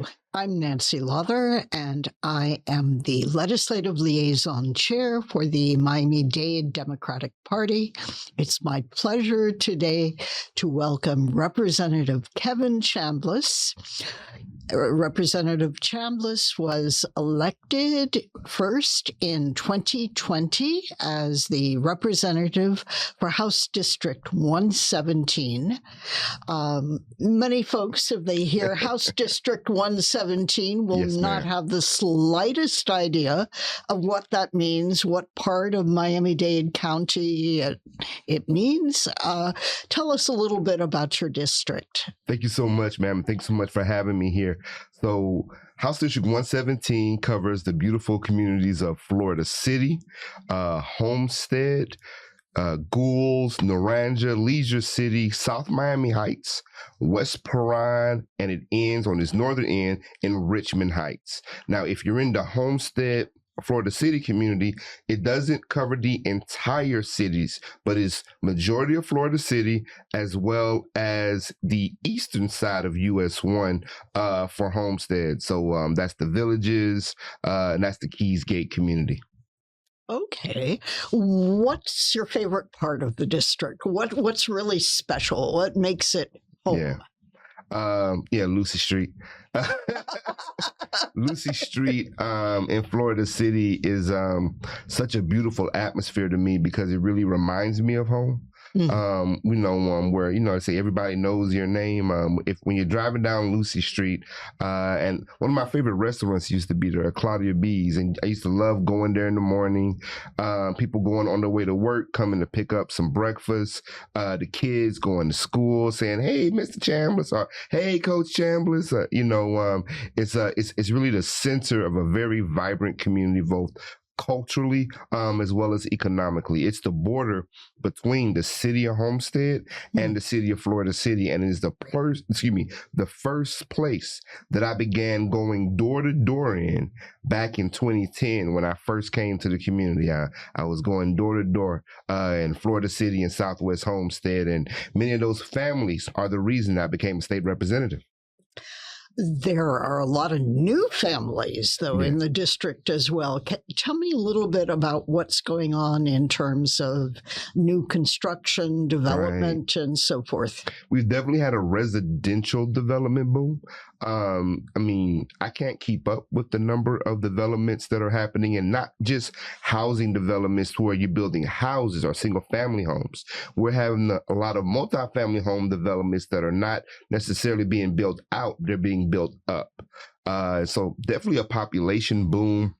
Hello, I'm Nancy Lawther, and I am the Legislative Liaison Chair for the Miami-Dade Democratic Party. It's my pleasure today to welcome Representative Kevin Chambliss. Representative Chambliss was elected first in 2020 as the representative for House District 117. Many folks, if they hear House District 117, will not have the slightest idea of what that means, what part of Miami-Dade County it means. Tell us a little bit about your district. Thank you so much, ma'am. Thanks so much for having me here. So House District 117 covers the beautiful communities of Florida City, Homestead, Goulds, Naranja, Leisure City, South Miami Heights, West Perrine, and it ends on this northern end in Richmond Heights. Now, if you're in the Homestead, Florida City community, it doesn't cover the entire cities, but it's majority of Florida City as well as the eastern side of US 1 for Homestead. So that's the Villages, and that's the Keys Gate community. Okay. What's your favorite part of the district? What's really special? What makes it home? Lucy Street. Lucy Street in Florida City is such a beautiful atmosphere to me because it really reminds me of home. Where, I say everybody knows your name. When you're driving down Lucy Street, and one of my favorite restaurants used to be there, Claudia B's, and I used to love going there in the morning. People going on their way to work, coming to pick up some breakfast. The kids going to school, saying, "Hey, Mr. Chambliss," or "Hey, Coach Chambliss." It's really the center of a very vibrant community, both culturally as well as economically. It's the border between the city of Homestead and the city of Florida City, and it is the first place that I began going door to door in back in 2010 when I first came to the community. I was going door to door in Florida City and Southwest Homestead, and many of those families are the reason I became a state representative. There are a lot of new families, though, in the district as well. Tell me a little bit about what's going on in terms of new construction, development, and so forth. We've definitely had a residential development boom. I can't keep up with the number of developments that are happening, and not just housing developments where you're building houses or single family homes. We're having a lot of multifamily home developments that are not necessarily being built out. They're being built up. So definitely a population boom,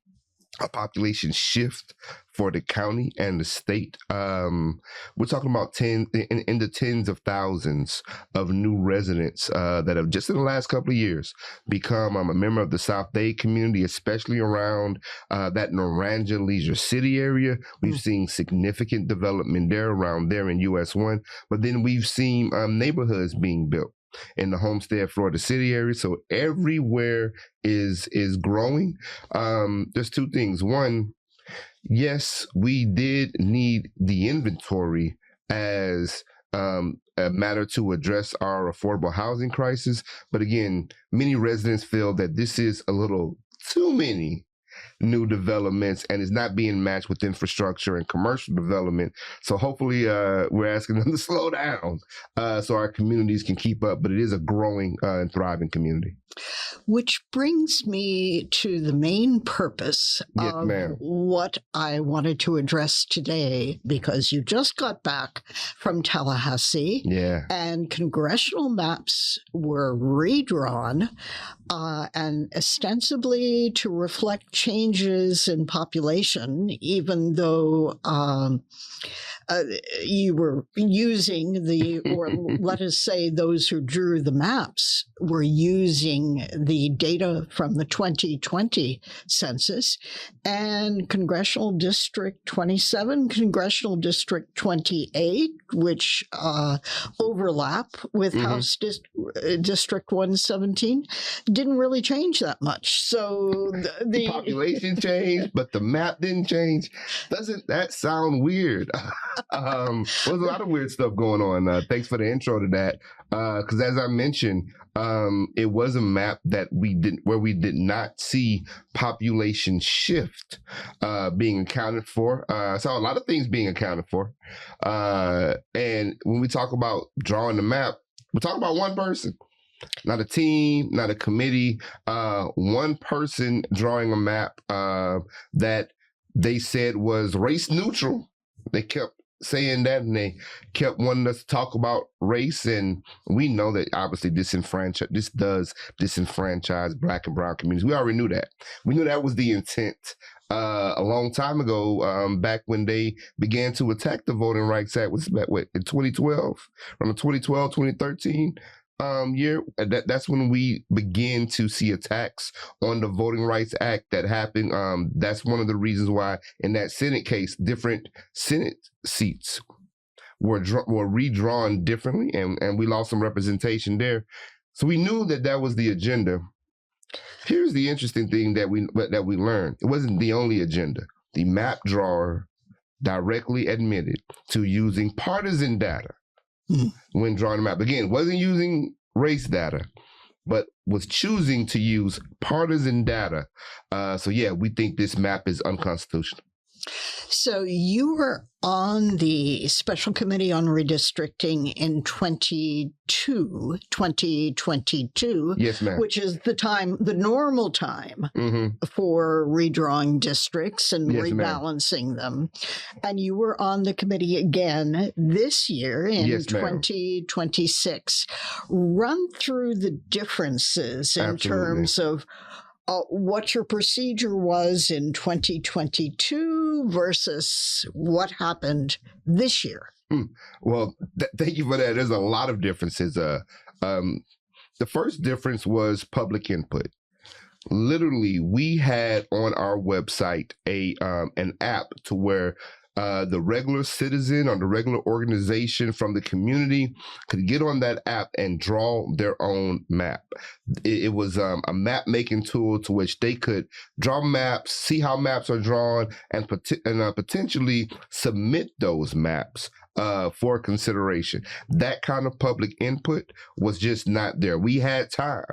a population shift for the county and the state. We're talking about in the tens of thousands of new residents that have just in the last couple of years become a member of the South Dade community, especially around that Naranja Leisure City area. We've seen significant development around there in US 1, but then we've seen neighborhoods being built in the Homestead, Florida City area. So everywhere is growing. There's two things. One, yes, we did need the inventory as a matter to address our affordable housing crisis. But again, many residents feel that this is a little too many new developments and is not being matched with infrastructure and commercial development. So hopefully we're asking them to slow down so our communities can keep up. But it is a growing and thriving community. Which brings me to the main purpose of what I wanted to address today, because you just got back from Tallahassee, and congressional maps were redrawn and ostensibly to reflect changes in population, even though you were using or let us say those who drew the maps were using the data from the 2020 census, and Congressional District 27, Congressional District 28, which overlap with House District 117, didn't really change that much. So the population changed, but the map didn't change. Doesn't that sound weird? There's a lot of weird stuff going on. Thanks for the intro to that. Because as I mentioned, it was a map that we did not see population shift being accounted for. Saw a lot of things being accounted for. And when we talk about drawing the map, we're talking about one person. Not a team, not a committee, one person drawing a map that they said was race neutral. They kept saying that, and they kept wanting us to talk about race, and we know that obviously this does disenfranchise Black and brown communities. We already knew that. We knew that was the intent a long time ago, back when they began to attack the Voting Rights Act, was back in 2012, from the 2013 year. That's when we begin to see attacks on the Voting Rights Act that happened. That's one of the reasons why in that Senate case, different Senate seats were redrawn differently, and we lost some representation there. So we knew that was the agenda. Here's the interesting thing that we learned. It wasn't the only agenda. The map drawer directly admitted to using partisan data when drawing a map. Again, wasn't using race data, but was choosing to use partisan data. So yeah, we think this map is unconstitutional. So you were on the Special Committee on Redistricting in 2022, yes, ma'am. Which is the normal time for redrawing districts and rebalancing them. And you were on the committee again this year in 2026. Run through the differences in terms of what your procedure was in 2022 versus what happened this year. Well, thank you for that. There's a lot of differences. The first difference was public input. Literally, we had on our website an app to where the regular citizen or the regular organization from the community could get on that app and draw their own map. It was a map making tool to which they could draw maps, see how maps are drawn, and potentially submit those maps for consideration. That kind of public input was just not there. We had time,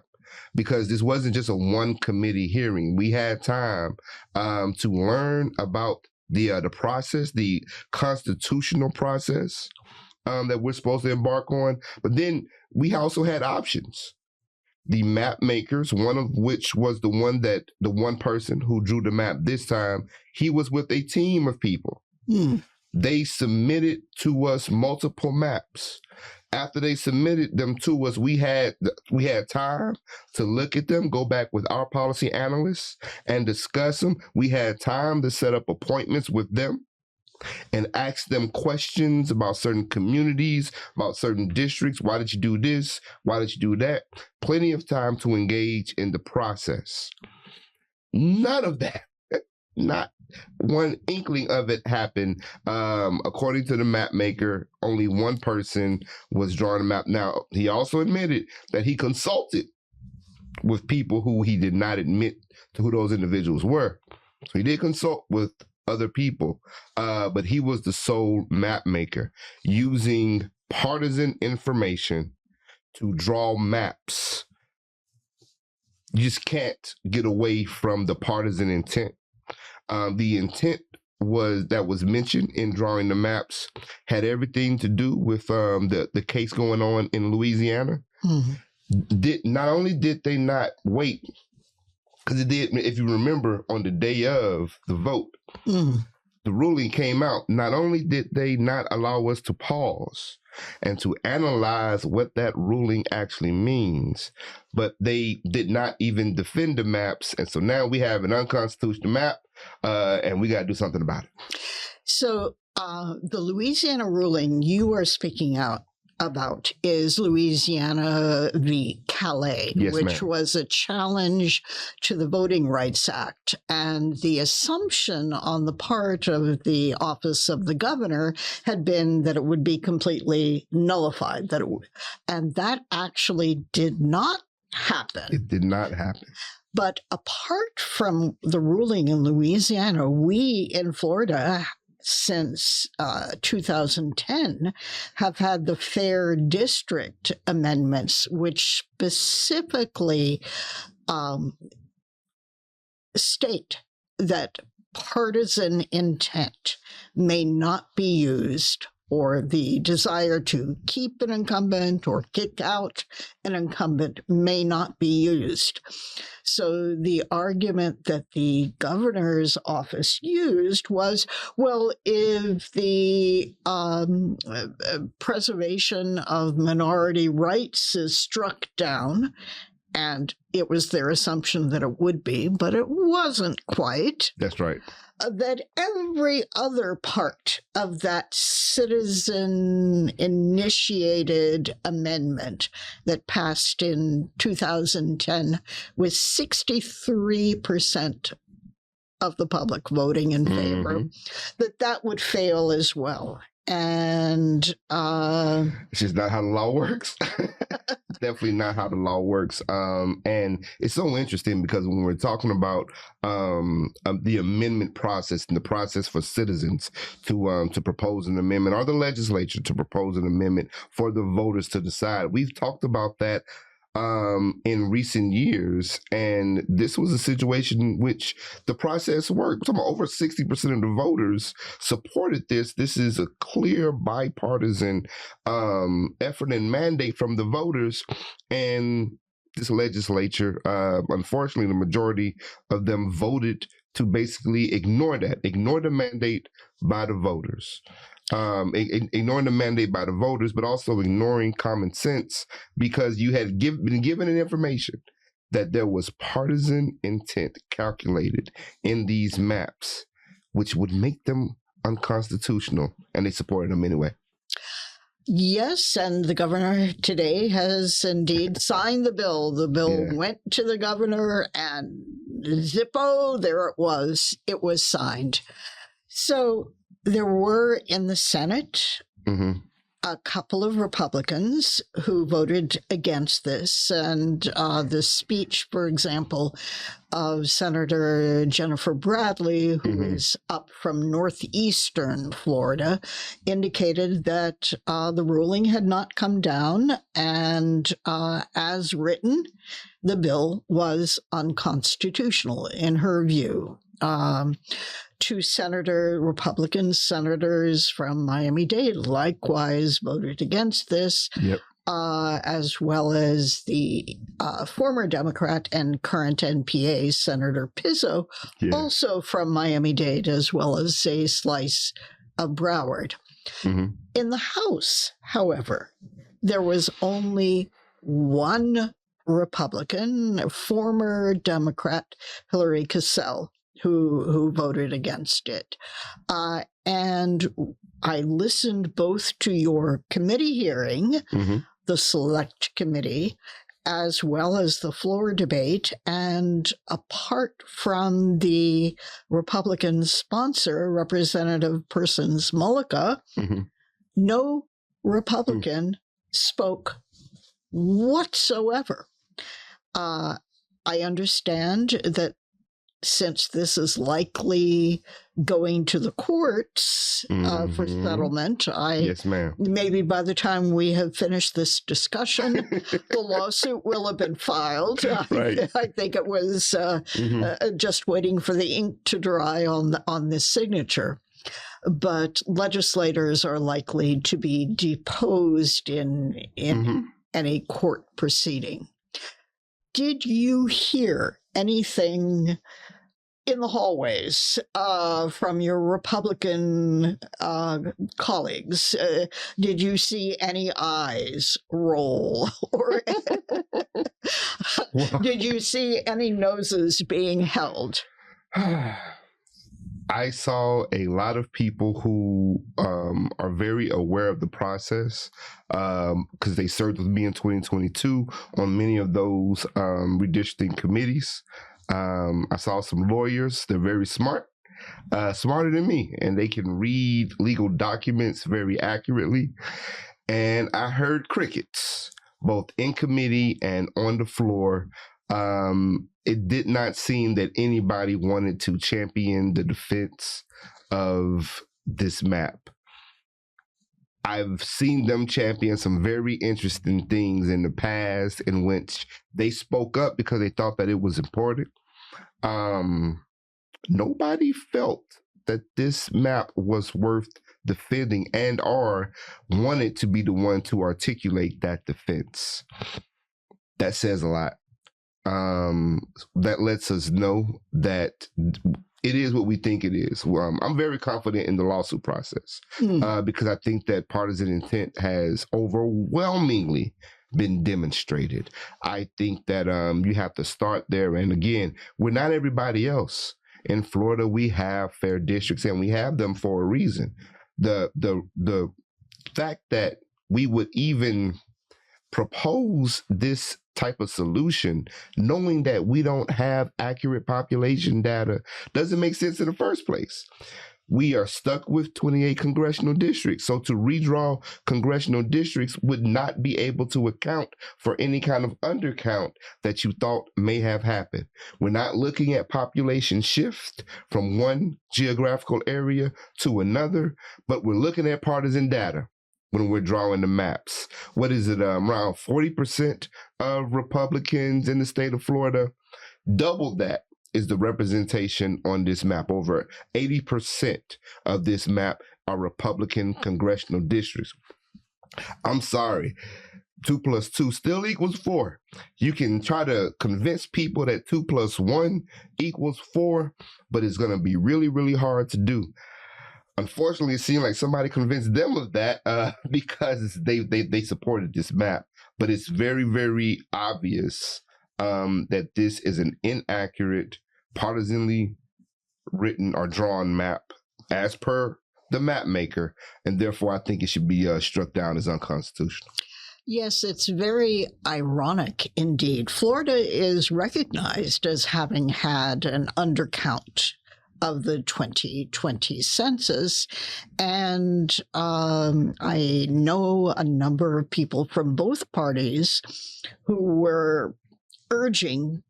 because this wasn't just a one committee hearing. We had time to learn about the process, the constitutional process that we're supposed to embark on. But then we also had options. The map makers, one of which was the one person who drew the map this time, he was with a team of people. They submitted to us multiple maps. After they submitted them to us, we had time to look at them, go back with our policy analysts and discuss them. We had time to set up appointments with them and ask them questions about certain communities, about certain districts. Why did you do this? Why did you do that? Plenty of time to engage in the process. None of that, not one inkling of it happened. According to the map maker, only one person was drawing a map. Now, he also admitted that he consulted with people who he did not admit to who those individuals were. So he did consult with other people, but he was the sole map maker using partisan information to draw maps. You just can't get away from the partisan intent. The intent that was mentioned in drawing the maps had everything to do with the case going on in Louisiana. Not only did they not wait, because it did, if you remember, on the day of the vote, the ruling came out. Not only did they not allow us to pause and to analyze what that ruling actually means, but they did not even defend the maps. And so now we have an unconstitutional map, and we got to do something about it. So the Louisiana ruling you are speaking out about is Louisiana v. Calais, which was a challenge to the Voting Rights Act. And the assumption on the part of the office of the governor had been that it would be completely nullified, and that actually did not happen. It did not happen. But apart from the ruling in Louisiana, we in Florida since 2010 have had the Fair District amendments, which specifically state that partisan intent may not be used, or the desire to keep an incumbent or kick out an incumbent may not be used. So the argument that the governor's office used was, well, if the preservation of minority rights is struck down, and it was their assumption that it would be, but it wasn't quite. That's right. That every other part of that citizen-initiated amendment that passed in 2010 with 63% of the public voting in favor, that would fail as well. And it's just not how the law works. Definitely not how the law works. And it's so interesting because when we're talking about the amendment process and the process for citizens to propose an amendment, or the legislature to propose an amendment for the voters to decide, we've talked about that in recent years, and this was a situation in which the process worked. We're talking about over 60% of the voters supported this. This is a clear bipartisan effort and mandate from the voters, and this legislature, unfortunately, the majority of them voted to basically ignore the mandate by the voters. Ignoring the mandate by the voters, but also ignoring common sense, because you had been given an information that there was partisan intent calculated in these maps, which would make them unconstitutional, and they supported them anyway. Yes, and the governor today has indeed signed the bill. The bill went to the governor, and zippo, there it was. It was signed. So there were in the Senate a couple of Republicans who voted against this. And the speech, for example, of Senator Jennifer Bradley, who is up from northeastern Florida, indicated that the ruling had not come down, and as written, the bill was unconstitutional in her view. Two Republican senators from Miami-Dade likewise voted against this, as well as the former Democrat and current NPA, Senator Pizzo, also from Miami-Dade, as well as a slice of Broward. In the House, however, there was only one Republican, former Democrat Hillary Cassell, who voted against it. And I listened both to your committee hearing, the select committee, as well as the floor debate. And apart from the Republican sponsor, Representative Persons Mullica, no Republican spoke whatsoever. I understand that since this is likely going to the courts for settlement, yes, ma'am. Maybe by the time we have finished this discussion, the lawsuit will have been filed. Right. I think it was just waiting for the ink to dry on this signature. But legislators are likely to be deposed in any court proceeding. Did you hear anything in the hallways from your Republican colleagues? Did you see any eyes roll? Or did you see any noses being held? I saw a lot of people who are very aware of the process because they served with me in 2022 on many of those redistricting committees. I saw some lawyers. They're very smart, smarter than me, and they can read legal documents very accurately. And I heard crickets, both in committee and on the floor. It did not seem that anybody wanted to champion the defense of this map. I've seen them champion some very interesting things in the past in which they spoke up because they thought that it was important. Nobody felt that this map was worth defending and or wanted to be the one to articulate that defense. That says a lot. That lets us know that it is what we think it is. I'm very confident in the lawsuit process because I think that partisan intent has overwhelmingly been demonstrated. I think that you have to start there. And again, we're not everybody else. In Florida, we have fair districts, and we have them for a reason. The fact that we would even propose this type of solution, knowing that we don't have accurate population data, doesn't make sense in the first place. We are stuck with 28 congressional districts. So to redraw congressional districts would not be able to account for any kind of undercount that you thought may have happened. We're not looking at population shift from one geographical area to another, but we're looking at partisan data when we're drawing the maps. What is it, around 40% of Republicans in the state of Florida? Double that is the representation on this map. Over 80% of this map are Republican congressional districts. I'm sorry, 2 + 2 still equals 4. You can try to convince people that 2 + 1 = 4, but it's going to be really, really hard to do. Unfortunately, it seemed like somebody convinced them of that because they supported this map. But it's very, very obvious that this is an inaccurate, partisanly written or drawn map as per the map maker, and therefore I think it should be struck down as unconstitutional. Yes, it's very ironic indeed. Florida is recognized as having had an undercount of the 2020 census. And I know a number of people from both parties who were urging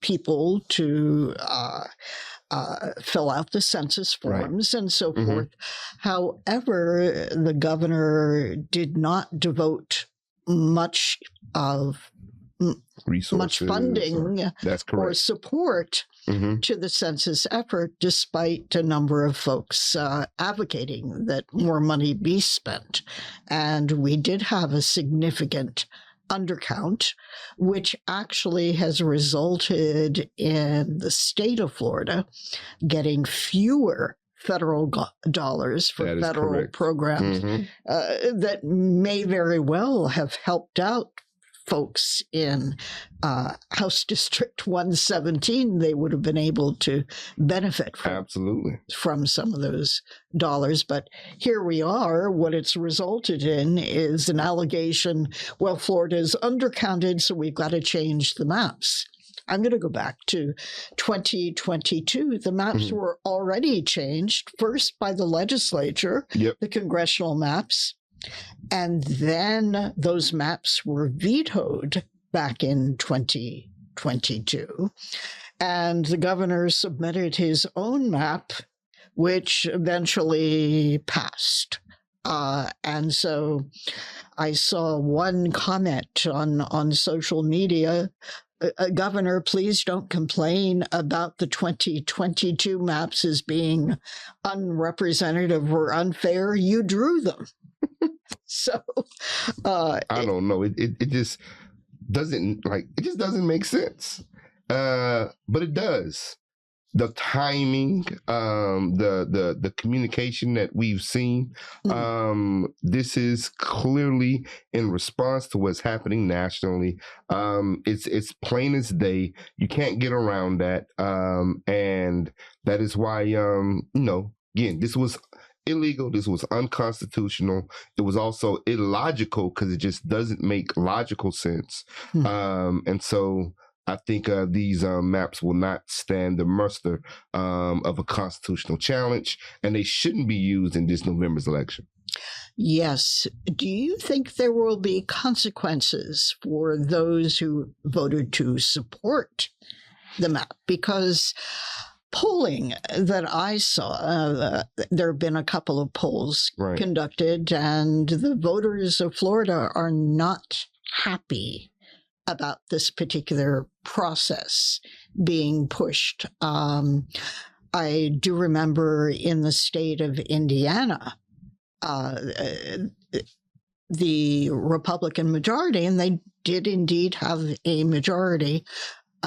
people to fill out the census forms and so forth. However, the governor did not devote much funding or support to the census effort, despite a number of folks advocating that more money be spent. And we did have a significant undercount, which actually has resulted in the state of Florida getting fewer federal dollars for federal programs that may very well have helped out folks in House District 117. They would have been able to benefit from some of those dollars. But here we are. What it's resulted in is an allegation, well, Florida is undercounted, so we've got to change the maps. I'm going to go back to 2022. The maps were already changed, first by the legislature, the congressional maps, and then those maps were vetoed back in 2022. And the governor submitted his own map, which eventually passed. And so I saw one comment on social media, Governor, please don't complain about the 2022 maps as being unrepresentative or unfair. You drew them. So I don't know. It just doesn't make sense. But it does. The timing, the communication that we've seen, this is clearly in response to what's happening nationally. It's plain as day. You can't get around that. And that is why, again, this was illegal. This was unconstitutional. It was also illogical because it just doesn't make logical sense. And so I think these maps will not stand the muster of a constitutional challenge, and they shouldn't be used in this November's election. Yes. Do you think there will be consequences for those who voted to support the map? Because polling that I saw, there have been a couple of polls conducted, and the voters of Florida are not happy about this particular process being pushed. I do remember in the state of Indiana, the Republican majority, and they did indeed have a majority,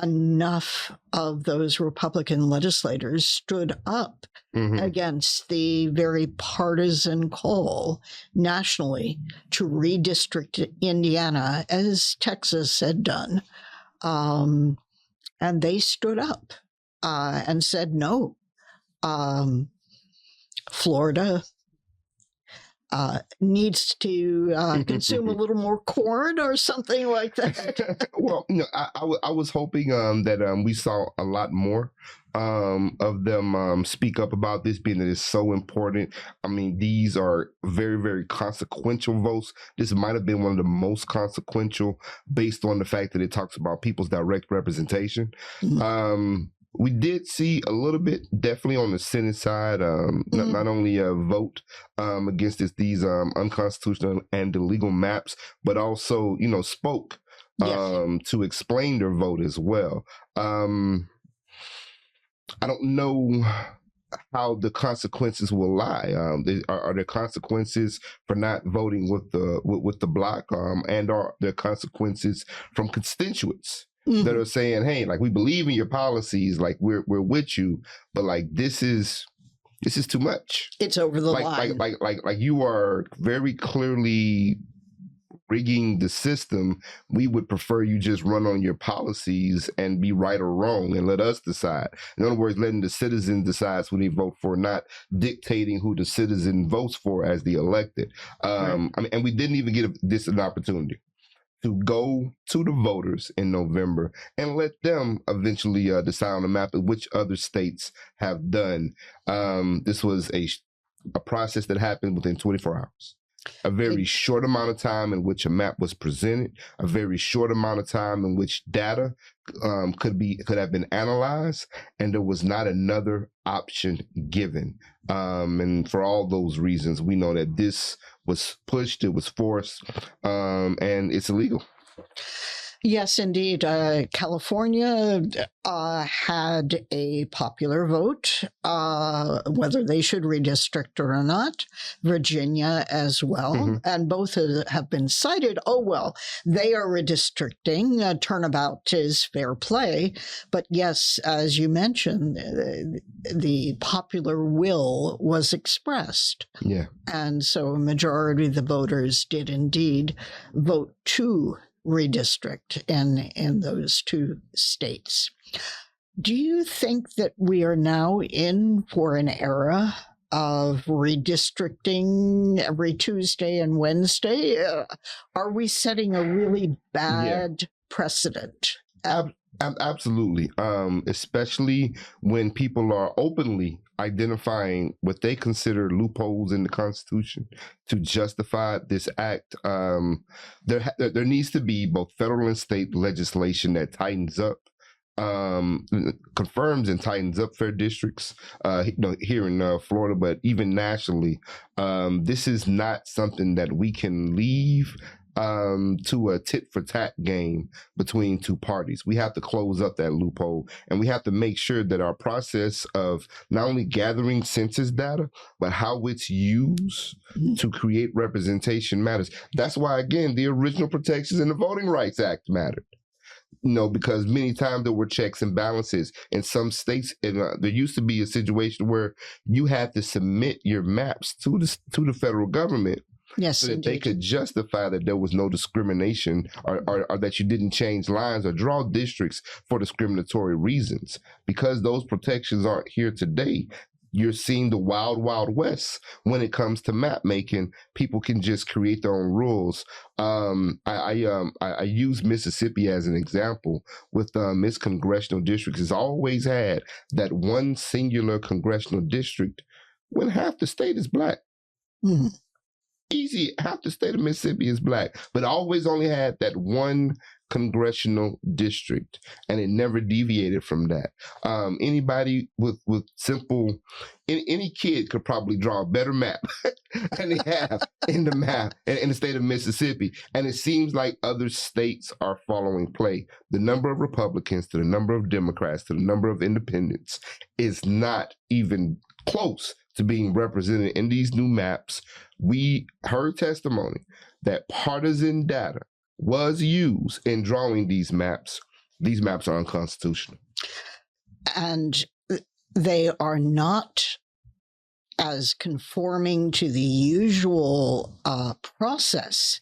enough of those Republican legislators stood up against the very partisan call nationally to redistrict Indiana, as Texas had done. And they stood up and said no. Florida needs to consume a little more corn or something like that. Well, I was hoping that we saw a lot more of them speak up about this, being that it's so important. I mean, these are very, very consequential votes. This might have been one of the most consequential based on the fact that it talks about people's direct representation. We did see a little bit, definitely on the Senate side, not only a vote against these unconstitutional and illegal maps, but also, spoke to explain their vote as well. I don't know how the consequences will lie. Are there consequences for not voting with the bloc, and are there consequences from constituents that are saying, hey, like, we believe in your policies, like we're with you, but like this is too much. It's over the line. Like you are very clearly rigging the system. We would prefer you just run on your policies and be right or wrong and let us decide. In other words, letting the citizen decide who they vote for, not dictating who the citizen votes for as the elected. I mean, and we didn't even get this an opportunity to go to the voters in November and let them eventually decide on the map, which other states have done. This was a process that happened within 24 hours. A very short amount of time in which a map was presented, a very short amount of time in which data could have been analyzed, and there was not another option given. And for all those reasons, we know that this was pushed, it was forced, and it's illegal. Yes, indeed. California had a popular vote, whether they should redistrict or not. Virginia as well. And both have been cited. Oh, well, they are redistricting. Turnabout is fair play. But yes, as you mentioned, the popular will was expressed. Yeah. And so a majority of the voters did indeed vote to redistrict in those two states. Do you think that we are now in for an era of redistricting every Tuesday and Wednesday? Are we setting a really bad precedent? Absolutely. Especially when people are openly identifying what they consider loopholes in the Constitution to justify this act. There needs to be both federal and state legislation that tightens up, confirms and tightens up fair districts here in Florida, but even nationally. This is not something that we can leave to a tit-for-tat game between two parties. We have to close up that loophole, and we have to make sure that our process of not only gathering census data, but how it's used to create representation matters. That's why, again, the original protections in the Voting Rights Act mattered. Because many times there were checks and balances. In some states, there used to be a situation where you had to submit your maps to the federal government. Yes, so that indeed. they could justify that there was no discrimination or that you didn't change lines or draw districts for discriminatory reasons. Because those protections aren't here today, you're seeing the wild, wild west when it comes to map making. People can just create their own rules. I use Mississippi as an example with its congressional districts. It's always had that one singular congressional district when half the state is black. easy. Half the state of Mississippi is black, but always only had that one congressional district, and it never deviated from that. Anybody with simple, any kid could probably draw a better map than they have in the map in the state of Mississippi. And it seems like other states are following play. The number of Republicans to the number of Democrats to the number of independents is not even close to being represented in these new maps. We heard testimony that partisan data was used in drawing these maps. These maps are unconstitutional. And they are not as conforming to the usual process,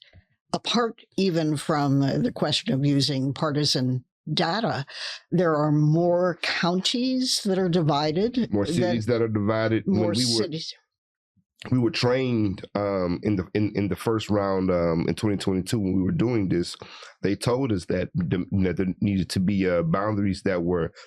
apart even from the question of using partisan data. There are more counties that are divided. More cities that are divided. More cities. We were trained in the first round in 2022 when we were doing this. They told us that there needed to be boundaries that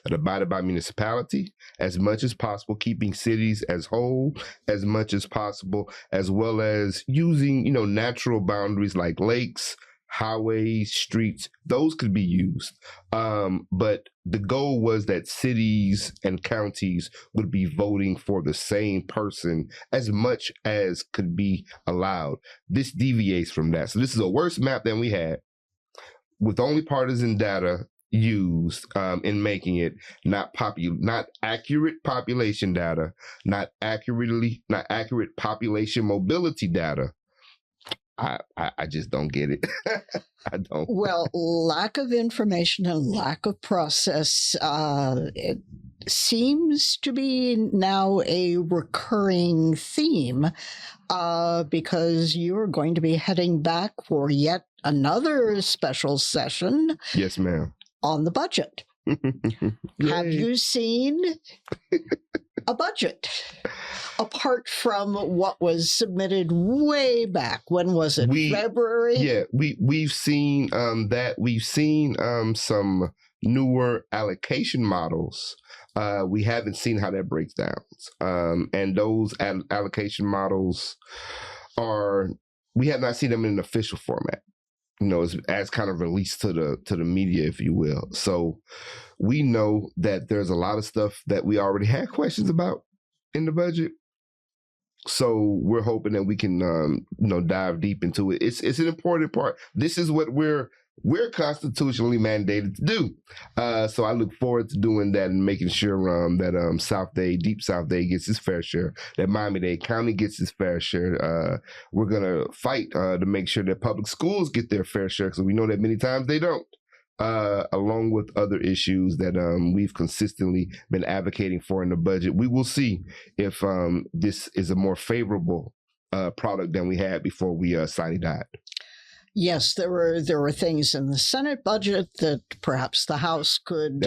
abided by municipality as much as possible, keeping cities as whole as much as possible, as well as using natural boundaries like lakes, highways, streets. Those could be used, but the goal was that cities and counties would be voting for the same person as much as could be allowed. This deviates from that. So this is a worse map than we had, with only partisan data used in making it, not accurate population data, not accurate population mobility data. I just don't get it. I don't. Well, lack of information and lack of process, it seems to be now a recurring theme, because you're going to be heading back for yet another special session. Yes, ma'am. On the budget. Have you seen a budget? Apart from what was submitted way back, when was it? February? Yeah, we've seen that. We've seen some newer allocation models. We haven't seen how that breaks down. And those allocation models we have not seen them in an official format. As kind of released to the media, if you will. So we know that there's a lot of stuff that we already had questions about in the budget. So we're hoping that we can, dive deep into it. It's an important part. This is what we're constitutionally mandated to do. So I look forward to doing that and making sure that Deep South Dade gets its fair share, that Miami-Dade County gets its fair share. We're gonna fight to make sure that public schools get their fair share, because we know that many times they don't. Along with other issues that we've consistently been advocating for in the budget. We will see if this is a more favorable product than we had before we died. Yes, there were things in the Senate budget that perhaps the House could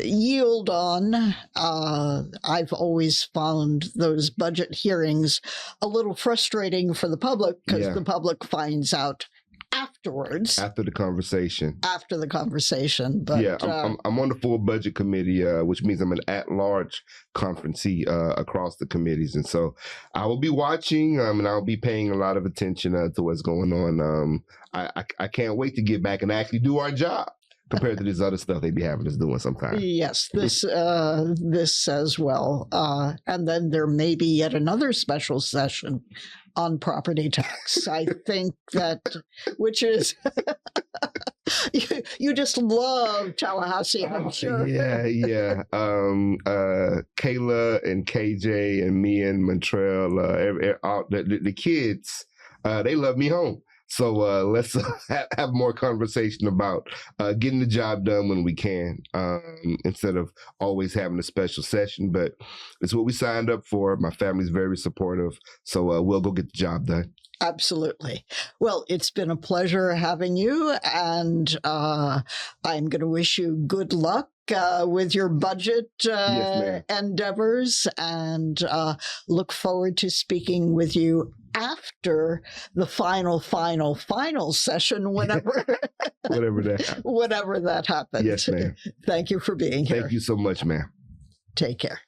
yield on. I've always found those budget hearings a little frustrating for the public, because the public finds out afterwards. After the conversation. But yeah, I'm on the full budget committee, which means I'm an at-large conferencee across the committees. And so I will be watching and I'll be paying a lot of attention to what's going on. I can't wait to get back and actually do our job compared to this other stuff they be having us doing sometimes. Yes, this as well. And then there may be yet another special session on property tax. I think that, which is, you just love Tallahassee, I'm sure. Yeah. Kayla and KJ and me and Montreal, the kids, they love me home. So let's have more conversation about getting the job done when we can, instead of always having a special session. But it's what we signed up for. My family's very supportive. So we'll go get the job done. Absolutely. Well, it's been a pleasure having you. And I'm going to wish you good luck with your budget endeavors, and look forward to speaking with you after the final session, whenever that happens. Yes, ma'am. Thank you for being here. Thank you so much, ma'am. Take care.